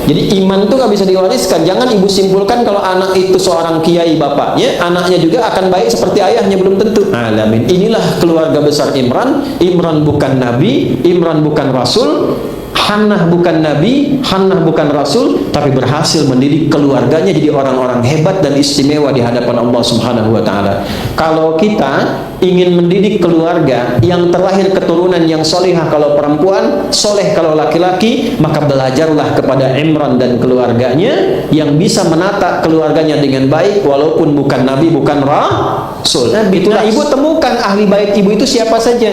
Jadi iman itu nggak bisa diwariskan. Jangan ibu simpulkan kalau anak itu seorang kiai bapaknya, anaknya juga akan baik seperti ayahnya, belum tentu. Alamin. Inilah keluarga besar Imran. Imran bukan nabi, Imran bukan rasul, Hannah bukan nabi, Hannah bukan rasul, tapi berhasil mendidik keluarganya jadi orang-orang hebat dan istimewa di hadapan Allah Subhanahu wa taala. Kalau kita ingin mendidik keluarga yang terlahir keturunan yang solehah kalau perempuan, soleh kalau laki-laki, maka belajarlah kepada Imran dan keluarganya yang bisa menata keluarganya dengan baik walaupun bukan nabi, bukan rasul. Itulah ibu temukan ahli bait ibu itu siapa saja.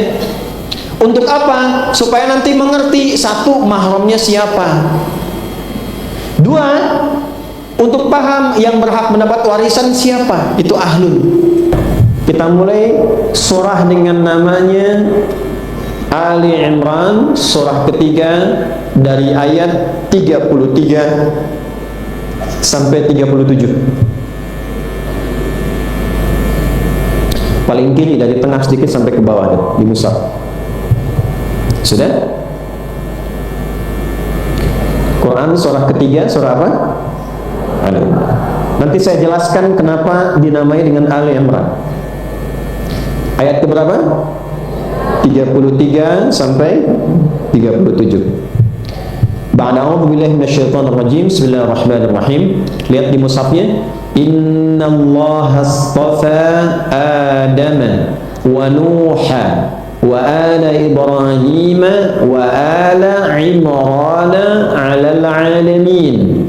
Untuk apa? Supaya nanti mengerti, satu, mahramnya siapa. Dua, untuk paham yang berhak mendapat warisan siapa. Itu ahlun. Kita mulai surah dengan namanya Ali Imran, surah ketiga dari ayat 33 sampai 37. Paling kiri dari tengah sedikit sampai ke bawah di mushaf. Sudah? Quran surah ketiga, surah apa? Ali Imran. Nanti saya jelaskan kenapa dinamai dengan Ali Imran. Ayat keberapa? 33 sampai 37. Ba'da'udzu billahi minasyaitonir rajim. Bismillahirrahmanirrahim. Lihat di mushafnya. Innallaha astafa Adama wa Nuha wa ala Ibrahim wa ala Imran 'alal 'alamin.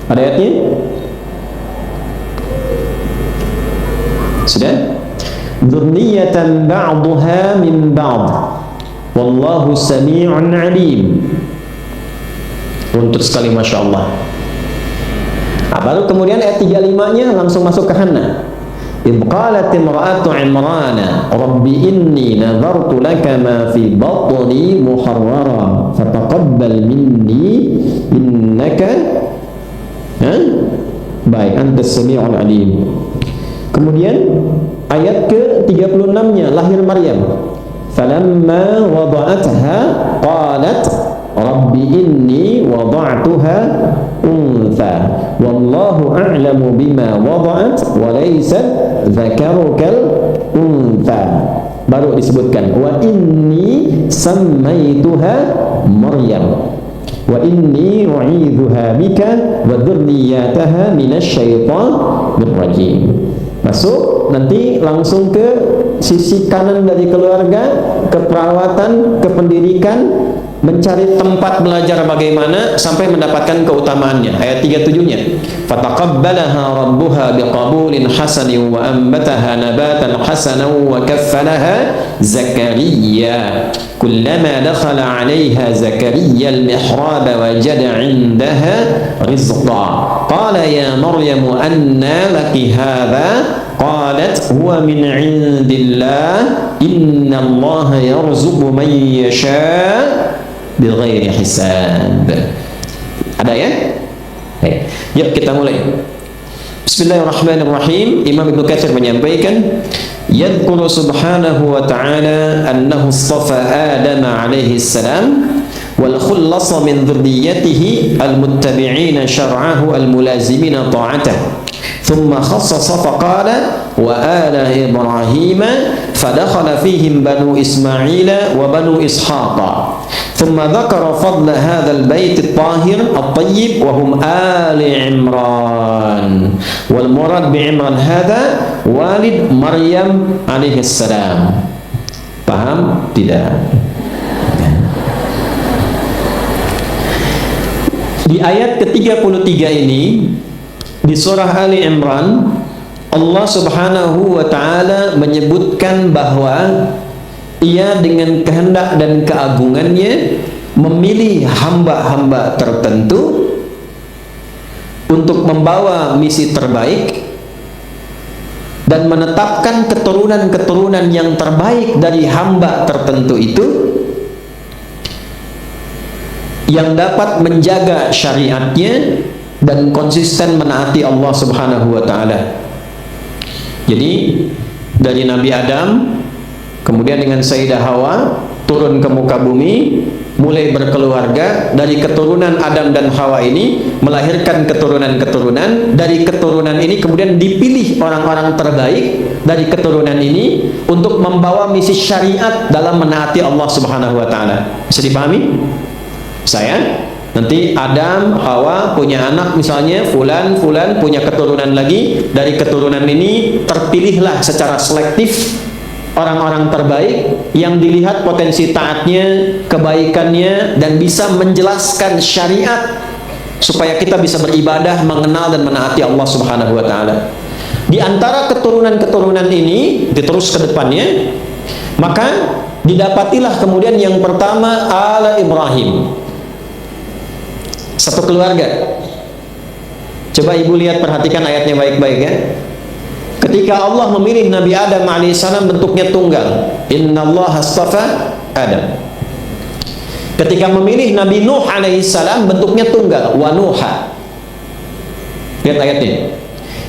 Ada ayatnya? Sudah? Dzurriyyatan ba'daha min ba'd. Wallahu samii'un 'alim. Runtut sekali, Masya Allah. Nah, baru kemudian ayat 35-nya langsung masuk ke Hannah. إذ قالت امرأة عمران رب إني نذرت لك ما في بطني محررا فتقبل مني إنك baik أنت السميع العليم. Kemudian ayat ke-36-nya lahir Maryam. فلما وضعتها قالت رب إني وضعتها أنثى والله أعلم بما وضعت وليس ذكرك الأنثى. Baru disebutkan wa inni sammaituha Maryam wa inni u'idzuha bika wa dzurriyyataha minasyaitonir rajim. Masuk nanti langsung ke sisi kanan dari keluarga, keperawatan, kependidikan, mencari tempat belajar bagaimana sampai mendapatkan keutamaannya. Ayat 37-nya. Fataqabbalaha rabbuha biqabulin hasanin wa ambataha nabatan hasanan wa kaffalaha Zakaria. Kullama dakhala 'alayha Zakaria al-mihrab wajada 'indaha rizqa. Qala ya Maryam anna laki hadha? Qalat huwa min 'indillah innallaha yarzuqu man yasha' bighairi hisab. Ada ya? Baik. Yuk kita mulai. Bismillahirrahmanirrahim. Imam Ibnu Katsir menyampaikan, yadhkuru subhanahu wa ta'ala annahu istafa Adam alaihi salam wal khallasa min dhurriyyatihi al-muttabi'ina syar'ahu al-mulazimina ta'atahu. ثم خصص فقال وآل إبراهيم فدخل فيهم بنو إسماعيل وبنو إسحاق ثم ذكر فضل هذا البيت الطاهر الطيب وهم آل عمران والمراد بعمران هذا والد مريم عليه السلام. Paham? Tidak? Di ayat ke-33 ini di surah Ali Imran, Allah Subhanahu wa ta'ala menyebutkan bahwa Ia dengan kehendak dan keagungannya memilih hamba-hamba tertentu untuk membawa misi terbaik dan menetapkan keturunan-keturunan yang terbaik dari hamba tertentu itu yang dapat menjaga syariatnya dan konsisten menaati Allah Subhanahu wa ta'ala. Jadi dari Nabi Adam, kemudian dengan Sayyidah Hawa turun ke muka bumi, mulai berkeluarga, dari keturunan Adam dan Hawa ini melahirkan keturunan-keturunan, dari keturunan ini kemudian dipilih orang-orang terbaik dari keturunan ini untuk membawa misi syariat dalam menaati Allah Subhanahu wa taala. Bisa dipahami? Nanti Adam, Hawa punya anak misalnya, fulan punya keturunan lagi, dari keturunan ini terpilihlah secara selektif orang-orang terbaik yang dilihat potensi taatnya, kebaikannya, dan bisa menjelaskan syariat supaya kita bisa beribadah, mengenal dan menaati Allah Subhanahu wa taala. Di antara keturunan-keturunan ini diterus ke depannya, maka didapatilah kemudian yang pertama ala Ibrahim. Satu keluarga. Coba ibu lihat, perhatikan ayatnya baik-baik ya. Ketika Allah memilih Nabi Adam alaihissalam bentuknya tunggal. Innallaha astafa Adam. Ketika memilih Nabi Nuh alaihissalam bentuknya tunggal. Wa Nuha. Lihat ayatnya.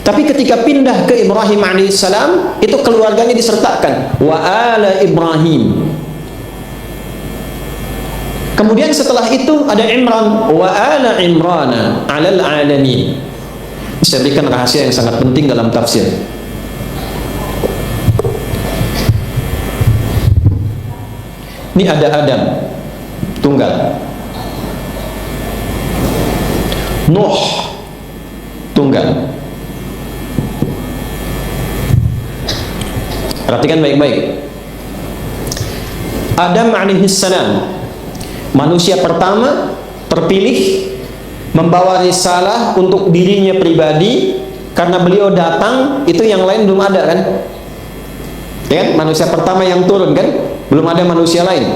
Tapi ketika pindah ke Ibrahim alaihissalam, itu keluarganya disertakan. Wa ala Ibrahim. Kemudian setelah itu ada Imran. Wa ala Imrana alal alamin. Saya berikan rahasia yang sangat penting dalam tafsir. Ini ada Adam tunggal, Nuh tunggal. Perhatikan baik-baik. Adam alaihissalam, manusia pertama terpilih, membawa risalah untuk dirinya pribadi, karena beliau datang itu yang lain belum ada kan? Ya kan? Manusia pertama yang turun kan? Belum ada manusia lain.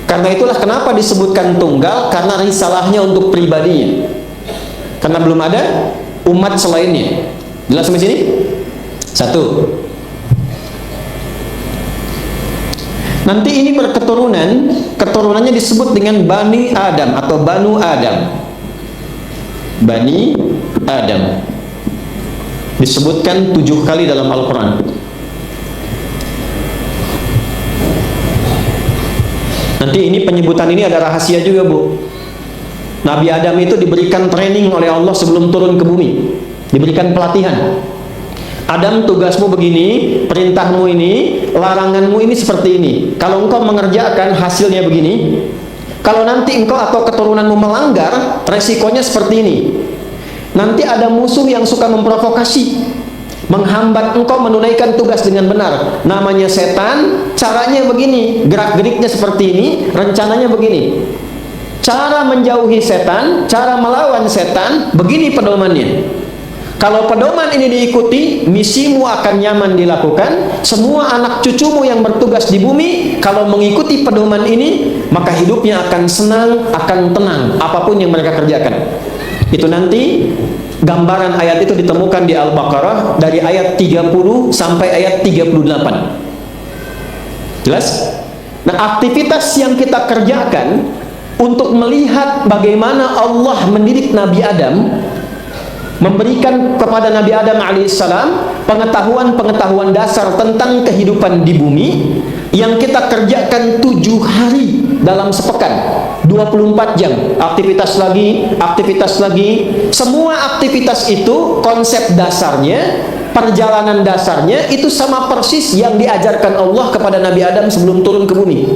Karena itulah kenapa disebutkan tunggal, karena risalahnya untuk pribadinya. Karena belum ada umat selainnya. Jelas sampai sini? Satu. Nanti ini berketurunan, keturunannya disebut dengan Bani Adam atau Banu Adam. Bani Adam disebutkan 7 kali dalam Al-Quran. Nanti ini penyebutan ini ada rahasia juga, Bu. Nabi Adam itu diberikan training oleh Allah sebelum turun ke bumi, diberikan pelatihan. Adam, tugasmu begini, perintahmu ini, laranganmu ini seperti ini. Kalau engkau mengerjakan, hasilnya begini. Kalau nanti engkau atau keturunanmu melanggar, resikonya seperti ini. Nanti ada musuh yang suka memprovokasi, menghambat engkau menunaikan tugas dengan benar. Namanya setan, caranya begini, gerak-geriknya seperti ini, rencananya begini. Cara menjauhi setan, cara melawan setan, begini pedomannya. Kalau pedoman ini diikuti, misimu akan nyaman dilakukan. Semua anak cucumu yang bertugas di bumi, kalau mengikuti pedoman ini, maka hidupnya akan senang, akan tenang, apapun yang mereka kerjakan. Itu nanti gambaran ayat itu ditemukan di Al-Baqarah dari ayat 30 sampai ayat 38. Jelas? Nah, aktivitas yang kita kerjakan untuk melihat bagaimana Allah mendidik Nabi Adam, memberikan kepada Nabi Adam alaihissalam pengetahuan-pengetahuan dasar tentang kehidupan di bumi, yang kita kerjakan 7 hari dalam sepekan, 24 jam, aktivitas lagi, semua aktivitas itu konsep dasarnya, perjalanan dasarnya itu sama persis yang diajarkan Allah kepada Nabi Adam sebelum turun ke bumi.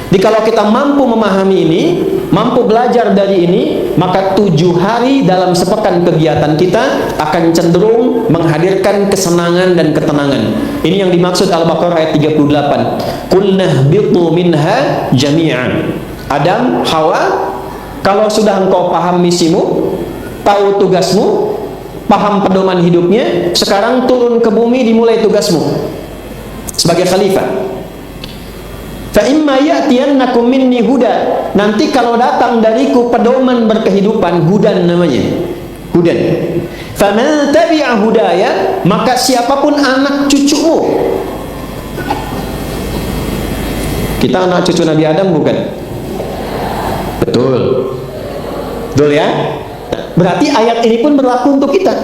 Jadi kalau kita mampu memahami ini, mampu belajar dari ini, maka 7 hari dalam sepekan kegiatan kita akan cenderung menghadirkan kesenangan dan ketenangan. Ini yang dimaksud Al-Baqarah ayat 38. Qulna bitu minha jami'an. Adam, Hawa, kalau sudah engkau paham misimu, tahu tugasmu, paham pedoman hidupnya, sekarang turun ke bumi, dimulai tugasmu sebagai khalifah. Fa imma ya'tiyannakum minni huda. Nanti kalau datang dariku pedoman berkehidupan, hudan namanya. Hudan. Faman tabi'a hudaya, maka siapapun anak cucumu. Kita anak cucu Nabi Adam bukan? Betul. Betul ya? Berarti ayat ini pun berlaku untuk kita.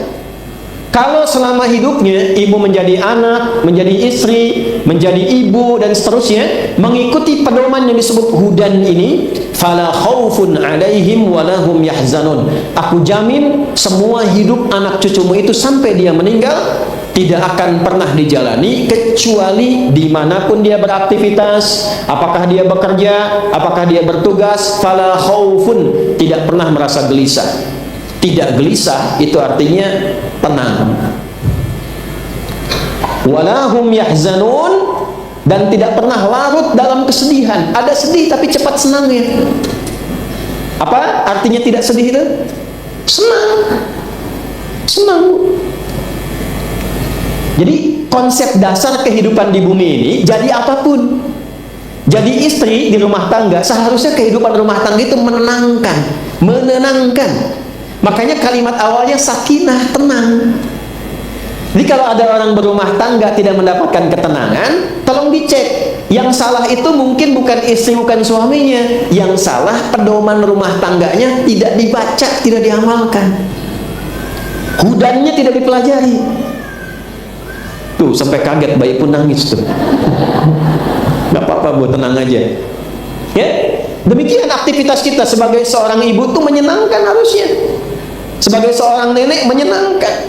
Kalau selama hidupnya ibu menjadi anak, menjadi istri, menjadi ibu dan seterusnya, mengikuti pedoman yang disebut hudan ini, fala khaufun alaihim walahum yahzanun. Aku jamin semua hidup anak cucumu itu sampai dia meninggal tidak akan pernah dijalani kecuali dimanapun dia beraktivitas, apakah dia bekerja, apakah dia bertugas, fala khaufun, tidak pernah merasa gelisah. Tidak gelisah itu artinya tenang. Walahum yahzanun, dan tidak pernah larut dalam kesedihan. Ada sedih tapi cepat senangnya. Apa artinya tidak sedih itu? Senang. Senang. Jadi konsep dasar kehidupan di bumi ini, jadi apapun. Jadi istri di rumah tangga, seharusnya kehidupan rumah tangga itu menenangkan. Menenangkan. Makanya kalimat awalnya sakinah, tenang. Jadi kalau ada orang berumah tangga tidak mendapatkan ketenangan, tolong dicek. Yang salah itu mungkin bukan istri, bukan suaminya. Yang salah pedoman rumah tangganya tidak dibaca, tidak diamalkan. Hudannya tidak dipelajari. Tuh, sampai kaget bayi pun nangis tuh. Gak apa-apa Bu, tenang aja. Ya, demikian aktivitas kita sebagai seorang ibu tuh menyenangkan harusnya. Sebagai seorang nenek menyenangkan.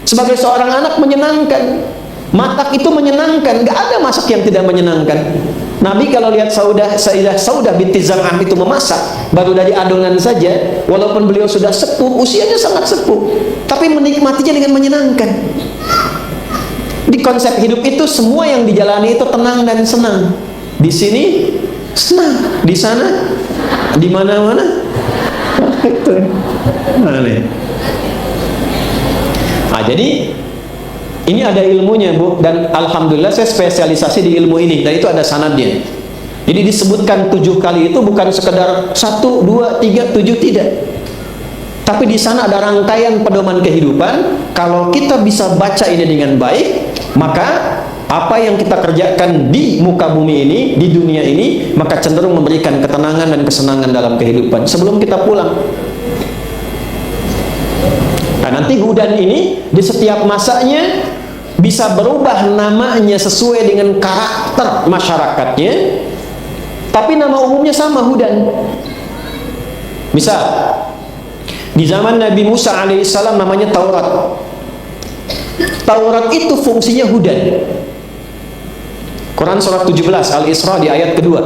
Sebagai seorang anak menyenangkan. Masak itu menyenangkan. Gak ada masak yang tidak menyenangkan. Nabi kalau lihat Sayyidah Saudah binti Zam'ah itu memasak, baru dari adonan saja, walaupun beliau sudah sepuh, usianya sangat sepuh, tapi menikmatinya dengan menyenangkan. Di konsep hidup itu semua yang dijalani itu tenang dan senang. Di sini senang, di sana, di mana-mana itu aneh. Nah, jadi ini ada ilmunya Bu, dan alhamdulillah saya spesialisasi di ilmu ini, dan itu ada sanadnya. Jadi disebutkan 7 kali itu bukan sekedar 1, 2, 3, 7, tidak. Tapi di sana ada rangkaian pedoman kehidupan. Kalau kita bisa baca ini dengan baik, maka apa yang kita kerjakan di muka bumi ini, di dunia ini, maka cenderung memberikan ketenangan dan kesenangan dalam kehidupan sebelum kita pulang. Nah, nanti hudan ini di setiap masanya bisa berubah namanya sesuai dengan karakter masyarakatnya, tapi nama umumnya sama, hudan. Misal di zaman Nabi Musa alaihissalam namanya Taurat. Taurat itu fungsinya hudan. Quran surat 17 Al-Isra di ayat kedua.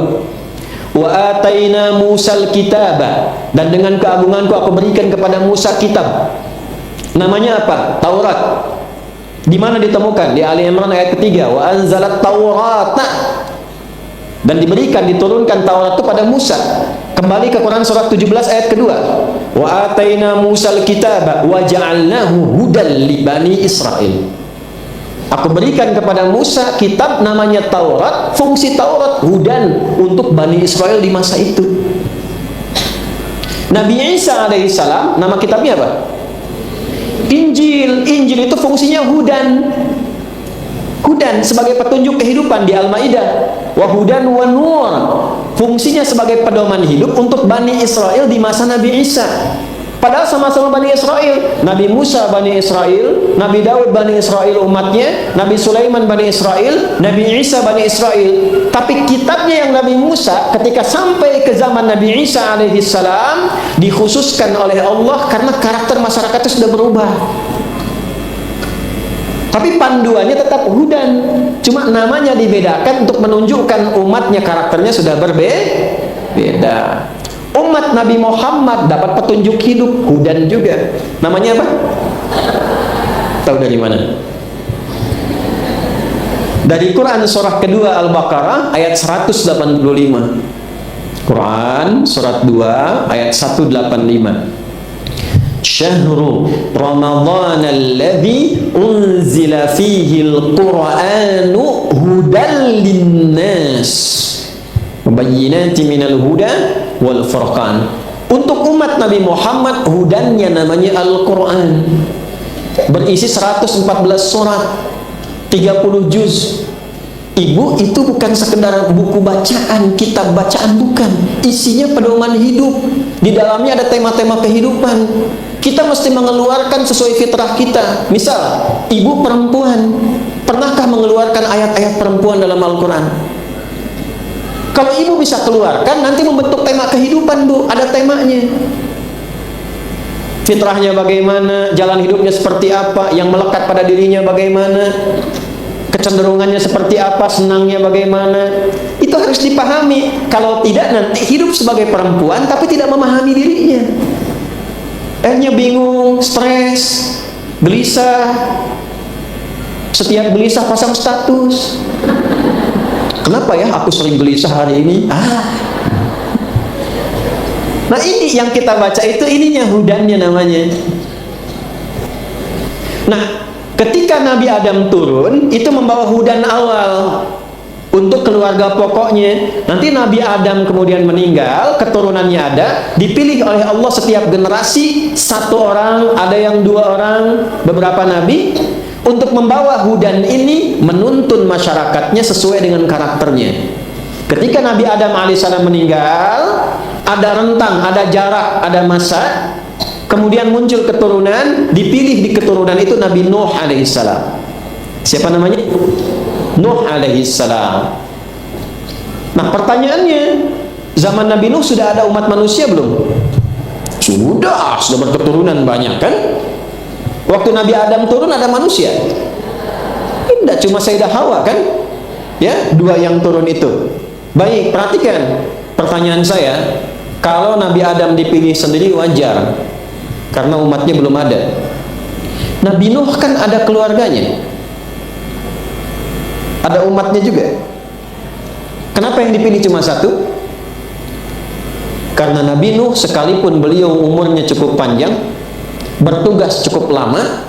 Wa ataina Musal kitaba, dan dengan keagunganku aku berikan kepada Musa kitab. Namanya apa? Taurat. Di mana ditemukan? Di Ali Imran ayat ketiga. Wa anzalat Taurata, dan diberikan, diturunkan Taurat itu pada Musa. Kembali ke Quran surat 17 ayat kedua. Wa ataina Musal kitaba wa ja'alnahu hudan li bani Israil. Aku berikan kepada Musa kitab namanya Taurat. Fungsi Taurat hudan untuk Bani Israel di masa itu. Nabi Isa alaihissalam nama kitabnya apa? Injil. Injil itu fungsinya hudan. Hudan sebagai petunjuk kehidupan di Al-Maidah. Wa hudan wa nur. Fungsinya sebagai pedoman hidup untuk Bani Israel di masa Nabi Isa. Padahal sama-sama Bani Israel. Nabi Musa Bani Israel, Nabi Daud Bani Israel umatnya, Nabi Sulaiman Bani Israel, Nabi Isa Bani Israel. Tapi kitabnya yang Nabi Musa ketika sampai ke zaman Nabi Isa alaihissalam dikhususkan oleh Allah karena karakter masyarakatnya sudah berubah. Tapi panduannya tetap hudan, cuma namanya dibedakan untuk menunjukkan umatnya karakternya sudah berbeda. Umat Nabi Muhammad dapat petunjuk hidup, hudan juga. Namanya apa? Tahu dari mana? Dari Quran surah kedua Al-Baqarah ayat 185. Quran surat 2 ayat 185. Syahru Ramadhan alladhi unzila fihi al-Qur'anu hudan linnas mubayyinati minal huda wal furqan. Untuk umat Nabi Muhammad hudannya namanya Al-Quran, berisi 114 surat, 30 juz. Ibu itu bukan sekedar buku bacaan, kitab bacaan, bukan. Isinya pedoman hidup. Di dalamnya ada tema-tema kehidupan. Kita mesti mengeluarkan sesuai fitrah kita. Misal, ibu perempuan, pernahkah mengeluarkan ayat-ayat perempuan dalam Al-Quran? Kalau ibu bisa keluarkan, nanti membentuk tema kehidupan, Bu. Ada temanya. Fitrahnya bagaimana, jalan hidupnya seperti apa, yang melekat pada dirinya bagaimana, kecenderungannya seperti apa, senangnya bagaimana. Itu harus dipahami. Kalau tidak, nanti hidup sebagai perempuan tapi tidak memahami dirinya. Akhirnya bingung, stres, gelisah. Setiap gelisah pasang status. Kenapa ya aku sering gelisah hari ini? Nah, ini yang kita baca itu, ininya hudannya namanya. Nah, ketika Nabi Adam turun, itu membawa hudan awal untuk keluarga pokoknya. Nanti Nabi Adam kemudian meninggal, keturunannya ada, dipilih oleh Allah setiap generasi, satu orang, ada yang dua orang, beberapa nabi, untuk membawa hudan ini, menuntun masyarakatnya sesuai dengan karakternya. Ketika Nabi Adam alaihissalam meninggal, ada rentang, ada jarak, ada masa. Kemudian muncul keturunan, dipilih di keturunan itu Nabi Nuh alaihissalam. Siapa namanya? Nuh alaihissalam. Nah, pertanyaannya, zaman Nabi Nuh sudah ada umat manusia belum? Sudah berketurunan banyak kan? Waktu Nabi Adam turun ada manusia? Tidak, cuma Sayyidah Hawa kan? Ya, dua yang turun itu. Baik, perhatikan pertanyaan saya. Kalau Nabi Adam dipilih sendiri wajar, karena umatnya belum ada. Nabi Nuh kan ada keluarganya, ada umatnya juga. Kenapa yang dipilih cuma satu? Karena Nabi Nuh sekalipun beliau umurnya cukup panjang, bertugas cukup lama,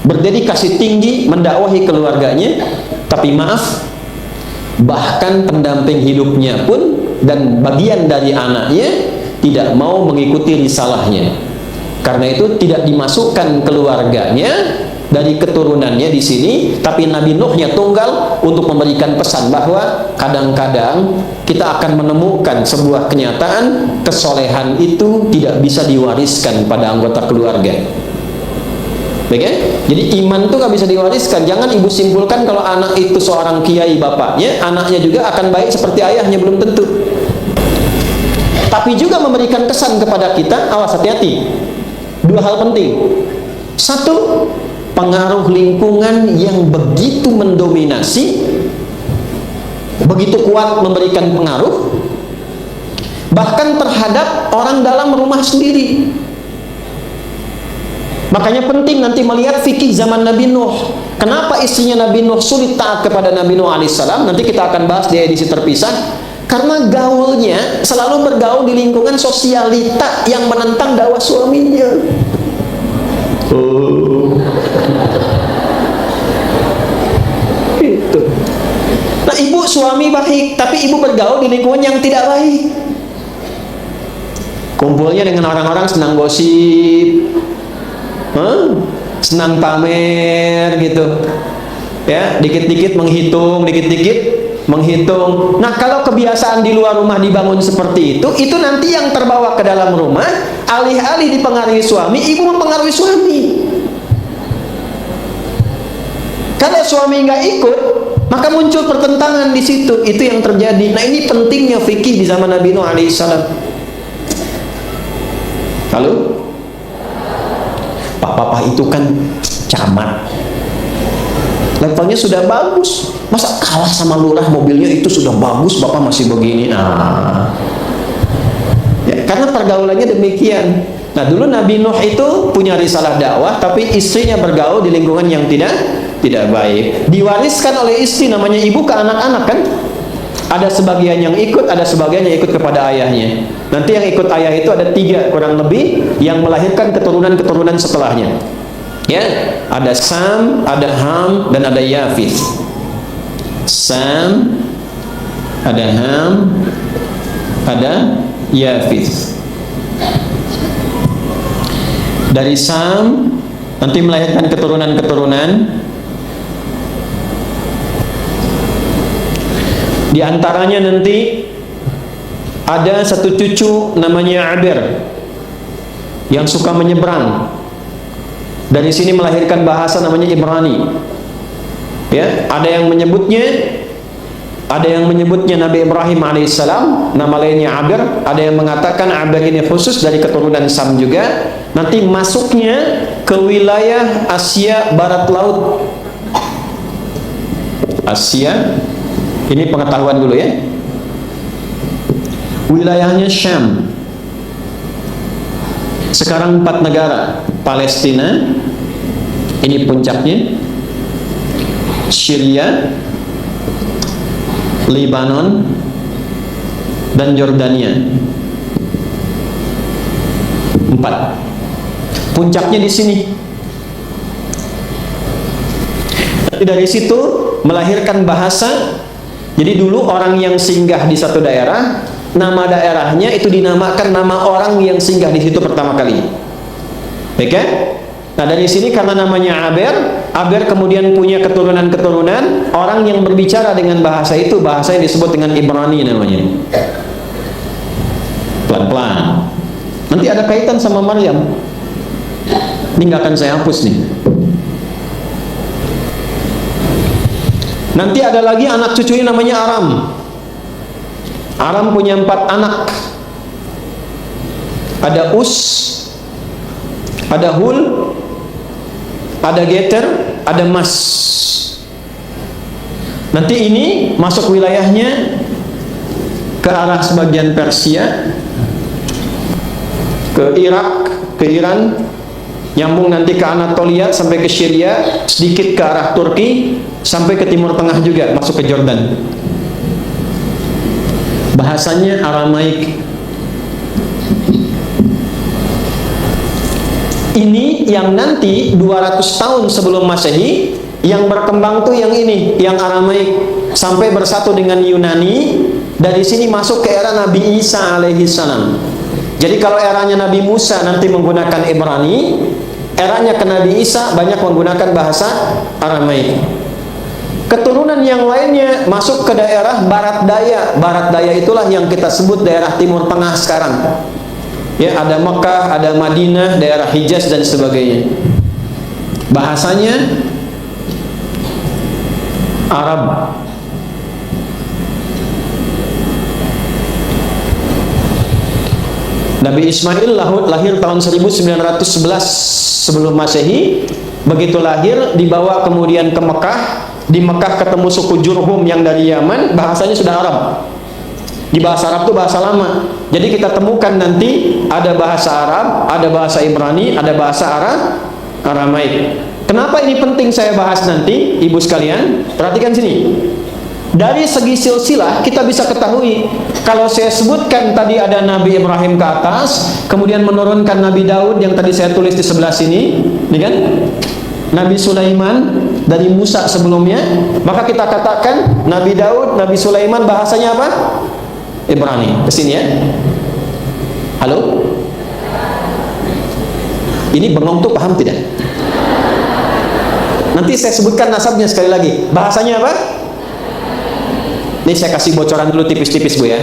berdedikasi tinggi mendakwahi keluarganya, tapi maaf, bahkan pendamping hidupnya pun dan bagian dari anaknya tidak mau mengikuti risalahnya. Karena itu tidak dimasukkan keluarganya dari keturunannya di sini, tapi Nabi Nuhnya tunggal untuk memberikan pesan bahwa kadang-kadang kita akan menemukan sebuah kenyataan kesolehan itu tidak bisa diwariskan pada anggota keluarga. Baik ya? Jadi iman itu gak bisa diwariskan. Jangan ibu simpulkan kalau anak itu seorang kiai bapaknya, anaknya juga akan baik seperti ayahnya, belum tentu. Tapi juga memberikan kesan kepada kita, awas, hati-hati. Dua hal penting. Satu, pengaruh lingkungan yang begitu mendominasi, begitu kuat memberikan pengaruh, bahkan terhadap orang dalam rumah sendiri. Makanya penting nanti melihat fikih zaman Nabi Nuh. Kenapa istrinya Nabi Nuh sulit taat kepada Nabi Nuh alaihissalam? Nanti kita akan bahas di edisi terpisah. Karena gaulnya selalu bergaul di lingkungan sosialita yang menentang dakwah suaminya. Itu. Nah, ibu suami baik, tapi ibu bergaul di lingkungan yang tidak baik. Kumpulnya dengan orang-orang senang gosip, senang pamer gitu, ya, dikit-dikit menghitung, dikit-dikit menghitung. Nah, kalau kebiasaan di luar rumah dibangun seperti itu nanti yang terbawa ke dalam rumah, alih-alih dipengaruhi suami, ibu mempengaruhi suami. Kalau suami nggak ikut, maka muncul pertentangan di situ. Itu yang terjadi. Nah, ini pentingnya fikih di zaman Nabi Nuh alaihissalam. Halo? Papa itu kan camat, levelnya sudah bagus, masa kalah sama lurah, mobilnya itu sudah bagus, bapak masih begini. Ya, karena pergaulannya demikian. Nah, dulu Nabi Nuh itu punya risalah dakwah, tapi istrinya bergaul di lingkungan yang tidak baik. Diwariskan oleh istri, namanya ibu, ke anak-anak kan. Ada sebagian yang ikut, ada sebagian yang ikut kepada ayahnya. Nanti yang ikut ayah itu ada 3 kurang lebih, yang melahirkan keturunan-keturunan setelahnya. Ya, ada Sam, ada Ham, dan ada Yafith. Sam, ada Ham, ada Yafith. Dari Sam nanti melahirkan keturunan-keturunan Di antaranya nanti ada satu cucu namanya Aber yang suka menyeberang. Dari sini melahirkan bahasa namanya Ibrani. Ya, ada yang menyebutnya Nabi Ibrahim alaihissalam, nama lainnya Aber. Ada yang mengatakan Aber ini khusus dari keturunan Sam juga. Nanti masuknya ke wilayah Asia Barat Laut. Asia, ini pengetahuan dulu ya. Wilayahnya Syam. Sekarang 4 negara. Palestina, ini puncaknya. Syria, Lebanon, dan Yordania. 4. Puncaknya di sini. Dari situ melahirkan bahasa. Jadi dulu orang yang singgah di satu daerah, nama daerahnya itu dinamakan nama orang yang singgah di situ pertama kali. Oke? Nah, dari sini karena namanya Aber kemudian punya keturunan-keturunan, orang yang berbicara dengan bahasa itu, bahasa yang disebut dengan Ibrani namanya. Pelan-pelan. Nanti ada kaitan sama Maryam. Ini nggak akan saya hapus nih. Nanti ada lagi anak cucunya namanya Aram. Aram punya 4 anak. Ada Us, ada Hul, ada Geter, ada Mas. Nanti ini masuk wilayahnya ke arah sebagian Persia, ke Irak, ke Iran, nyambung nanti ke Anatolia sampai ke Syria, sedikit ke arah Turki, sampai ke Timur Tengah juga, masuk ke Jordan. Bahasanya Aramaik. Ini yang nanti 200 tahun sebelum Masehi yang berkembang tuh yang ini, yang Aramaik, sampai bersatu dengan Yunani. Dari sini masuk ke era Nabi Isa alaihi salam. Jadi kalau eranya Nabi Musa nanti menggunakan Ibrani, eranya ke Nabi Isa banyak menggunakan bahasa Aramaik. Keturunan yang lainnya masuk ke daerah Barat Daya. Barat Daya itulah yang kita sebut daerah Timur Tengah sekarang. Ya, ada Mekah, ada Madinah, daerah Hijaz dan sebagainya. Bahasanya Arab. Nabi Ismail lahir tahun 1911 sebelum Masehi. Begitu lahir dibawa kemudian ke Mekah. Di Mekah ketemu suku Jurhum yang dari Yaman, bahasanya sudah Arab. Di bahasa Arab itu bahasa lama. Jadi kita temukan nanti ada bahasa Arab, ada bahasa Ibrani, ada bahasa Aramaik. Kenapa ini penting saya bahas nanti, ibu sekalian? Perhatikan sini. Dari segi silsilah kita bisa ketahui, kalau saya sebutkan tadi ada Nabi Ibrahim ke atas, kemudian menurunkan Nabi Daud yang tadi saya tulis di sebelah sini, ini kan? Nabi Sulaiman dari Musa sebelumnya, maka kita katakan Nabi Daud, Nabi Sulaiman bahasanya apa? Ibrani. Kesini ya. Halo? Ini bengong tuh paham tidak? Nanti saya sebutkan nasabnya sekali lagi. Bahasanya apa? Ini saya kasih bocoran dulu tipis-tipis Bu ya.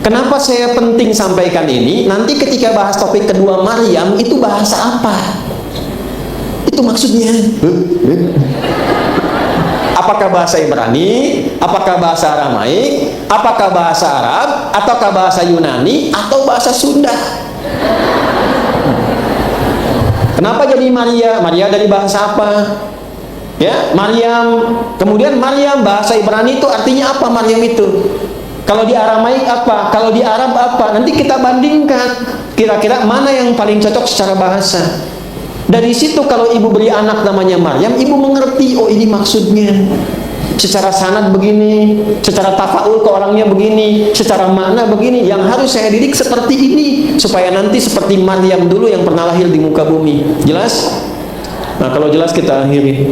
Kenapa saya penting sampaikan ini? Nanti ketika bahas topik kedua Maryam, itu bahasa apa? Itu maksudnya. Apakah bahasa Ibrani, apakah bahasa Aramaik, apakah bahasa Arab, ataukah bahasa Yunani, atau bahasa Sunda? Kenapa jadi Maria? Maria dari bahasa apa? Ya, Maryam. Kemudian Maryam bahasa Ibrani itu artinya apa Maryam itu? Kalau di Aramaik apa? Kalau di Arab apa? Nanti kita bandingkan. Kira-kira mana yang paling cocok secara bahasa? Dari situ kalau ibu beri anak namanya Maryam, ibu mengerti, oh ini maksudnya. Secara sanad begini, secara tafaul ke orangnya begini, secara makna begini. Yang harus saya didik seperti ini, supaya nanti seperti Maryam dulu yang pernah lahir di muka bumi. Jelas? Nah, kalau jelas kita akhiri.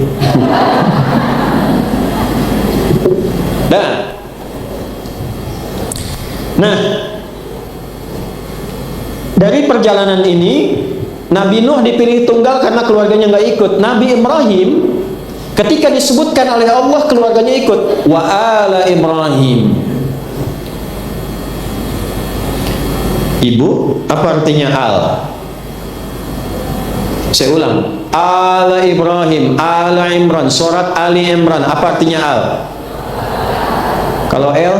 Nah, dari perjalanan ini Nabi Nuh dipilih tunggal karena keluarganya nggak ikut. Nabi Ibrahim Ketika disebutkan oleh Allah, keluarganya ikut. Wa ala Ibrahim. Ibu, apa artinya al? Saya ulang. Ala Ibrahim, ala Imran, surat Ali Imran. Apa artinya al? Kalau L?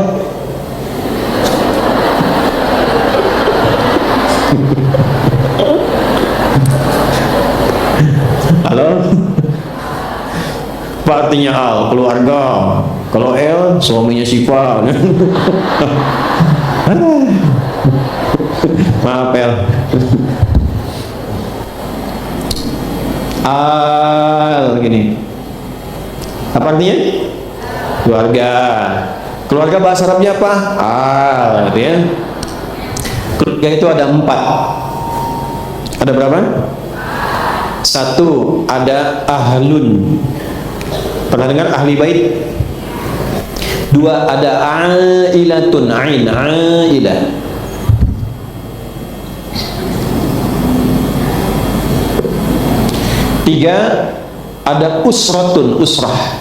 Halo? Apa artinya al? Keluarga. Kalau L, suaminya Syifa. Maaf El. Al gini. Apa artinya? Keluarga. Keluarga bahasa Arabnya apa? Al, gitu ya. Keluarga itu ada 4. Ada berapa? 1, ada ahlun. Pernah dengar ahli bait? 2, ada ailatun, ain, ailah. 3, ada usratun, usrah.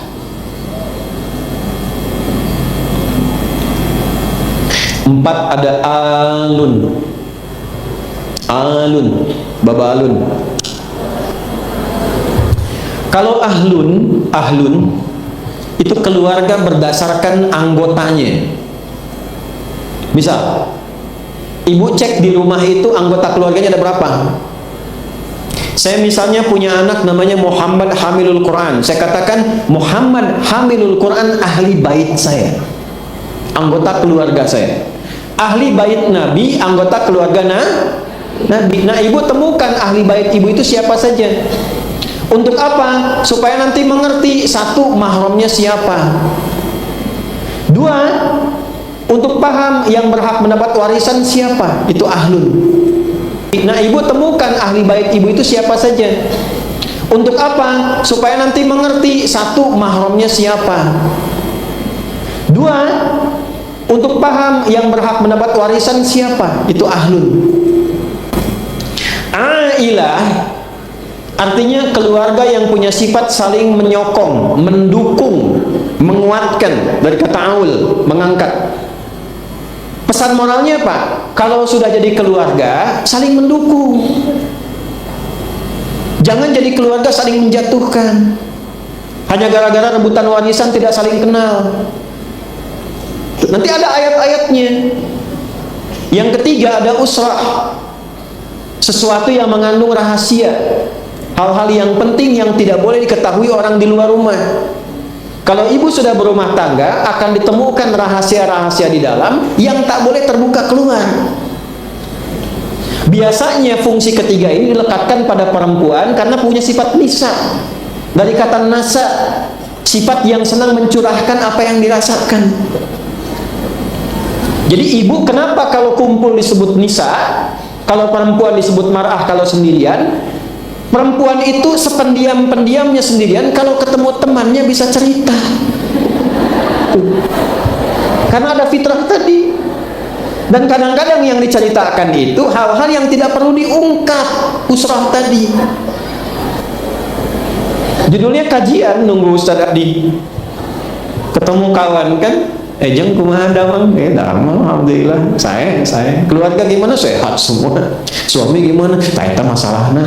4, ada alun, alun, babalun. Kalau ahlun, ahlun itu keluarga berdasarkan anggotanya. Misal, ibu cek di rumah itu anggota keluarganya ada berapa? Saya misalnya punya anak namanya Muhammad Hamilul Quran. Saya katakan Muhammad Hamilul Quran ahli bait saya, anggota keluarga saya. Ahli bait Nabi, anggota keluarga Nabi. Nah, ibu temukan ahli bait ibu itu siapa saja. Untuk apa? Supaya nanti mengerti, 1, mahramnya siapa. 2, untuk paham yang berhak mendapat warisan siapa. Itu ahlun. Nah, ibu temukan ahli bait ibu itu siapa saja. Untuk apa? Supaya nanti mengerti, 1, mahramnya siapa. 2, untuk paham yang berhak mendapat warisan siapa. Itu ahlun. Ailah artinya keluarga yang punya sifat saling menyokong, mendukung, menguatkan. Dari kata aul, mengangkat. Pesan moralnya apa? Kalau sudah jadi keluarga, saling mendukung. Jangan jadi keluarga saling menjatuhkan. Hanya gara-gara rebutan warisan tidak saling kenal. Nanti ada ayat-ayatnya. Yang ketiga ada usrah. Sesuatu yang mengandung rahasia. Hal-hal yang penting yang tidak boleh diketahui orang di luar rumah. Kalau ibu sudah berumah tangga, akan ditemukan rahasia-rahasia di dalam yang tak boleh terbuka keluar. Biasanya fungsi ketiga ini dilekatkan pada perempuan karena punya sifat nisa. Dari kata nasa, sifat yang senang mencurahkan apa yang dirasakan. Jadi ibu kenapa kalau kumpul disebut nisa, kalau perempuan disebut mar'ah kalau sendirian? Perempuan itu sependiam-pendiamnya sendirian, kalau ketemu temannya bisa cerita. Karena ada fitrah tadi. Dan kadang-kadang yang diceritakan itu hal-hal yang tidak perlu diungkap, usrah tadi. Judulnya kajian, nunggu Ustaz Adi ketemu kawan kan, jeng kumaha damang, damang alhamdulillah. Saya keluarga gimana? Sehat semua. Suami gimana? Taita masalahnya.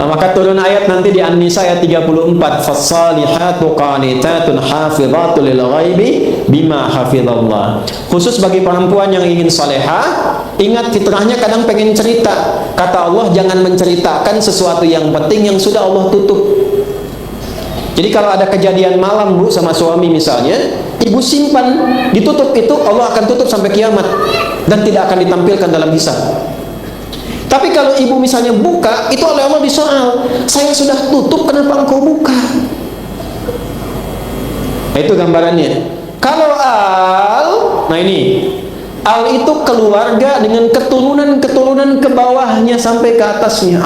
Maka turun ayat nanti di An-Nisa ayat 34, fasalihatu qanitatun hafidhatul lil ghaibi bima hafizallah. Khusus bagi perempuan yang ingin salehah, ingat fitrahnya kadang pengen cerita. Kata Allah jangan menceritakan sesuatu yang penting yang sudah Allah tutup. Jadi kalau ada kejadian malam bu sama suami misalnya, ibu simpan, ditutup itu, Allah akan tutup sampai kiamat dan tidak akan ditampilkan dalam hisab. Tapi kalau ibu misalnya buka, itu oleh Allah disoal, saya sudah tutup, kenapa engkau buka? Itu gambarannya. Kalau al, nah ini, al itu keluarga dengan keturunan-keturunan ke bawahnya sampai ke atasnya.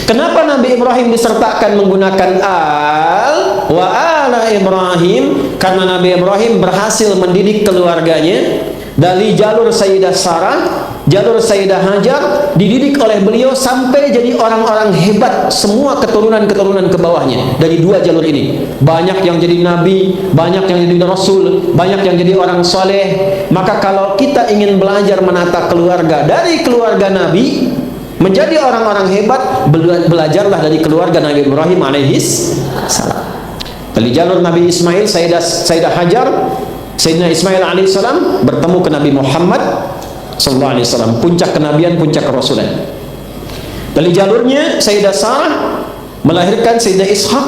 Kenapa Nabi Ibrahim disertakan menggunakan al wa ala Ibrahim? Karena Nabi Ibrahim berhasil mendidik keluarganya Dari jalur Sayyidah Sarah, jalur Sayyidah Hajar, dididik oleh beliau sampai jadi orang-orang hebat, semua keturunan-keturunan ke bawahnya dari dua jalur ini. Banyak yang jadi nabi, banyak yang jadi rasul, banyak yang jadi orang soleh. Maka kalau kita ingin belajar menata keluarga dari keluarga nabi, menjadi orang-orang hebat, belajarlah dari keluarga Nabi Ibrahim alaihis salam. Dari jalur Nabi Ismail, Sayyidah Hajar, Sayyidina Ismail alaihissalam bertemu ke Nabi Muhammad sallallahu alaihi wasallam, puncak kenabian, puncak kerasulan. Dari jalurnya Sayyidah Sarah melahirkan Sayyidina Ishak,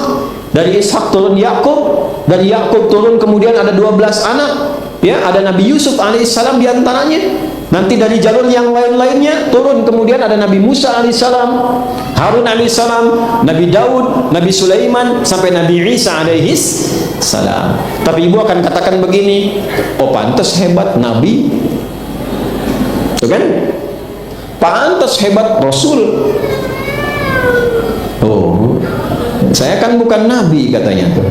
dari Ishak turun Yakub, dari Yakub turun kemudian ada 12 anak, ya, ada Nabi Yusuf alaihissalam di antaranya. Nanti dari jalur yang lain-lainnya turun kemudian ada Nabi Musa alaihissalam, Harun alaihissalam, Nabi Daud, Nabi Sulaiman, sampai Nabi Isa alaihis salam. Tapi ibu akan katakan begini, oh pantas hebat Nabi, tuh kan? Pantas hebat Rasul. Oh, saya kan bukan Nabi katanya tuh.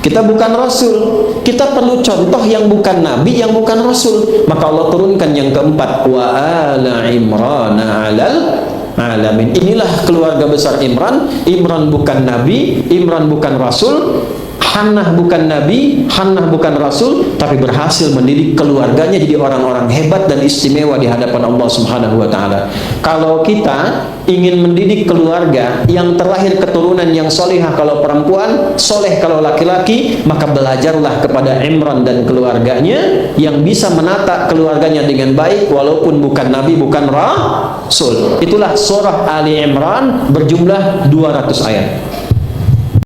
Kita bukan Rasul, kita perlu contoh yang bukan Nabi, yang bukan Rasul. Maka Allah turunkan yang keempat, wa ala Imran alal alamin. Inilah keluarga besar Imran. Imran bukan Nabi, Imran bukan Rasul, Hannah bukan Nabi, Hannah bukan Rasul, tapi berhasil mendidik keluarganya jadi orang-orang hebat dan istimewa di hadapan Allah Subhanahu wa Ta'ala. Kalau kita ingin mendidik keluarga yang terlahir keturunan yang solehah kalau perempuan, soleh kalau laki-laki, maka belajarlah kepada Imran dan keluarganya yang bisa menata keluarganya dengan baik walaupun bukan Nabi, bukan Rasul. Itulah surah Ali Imran berjumlah 200 ayat.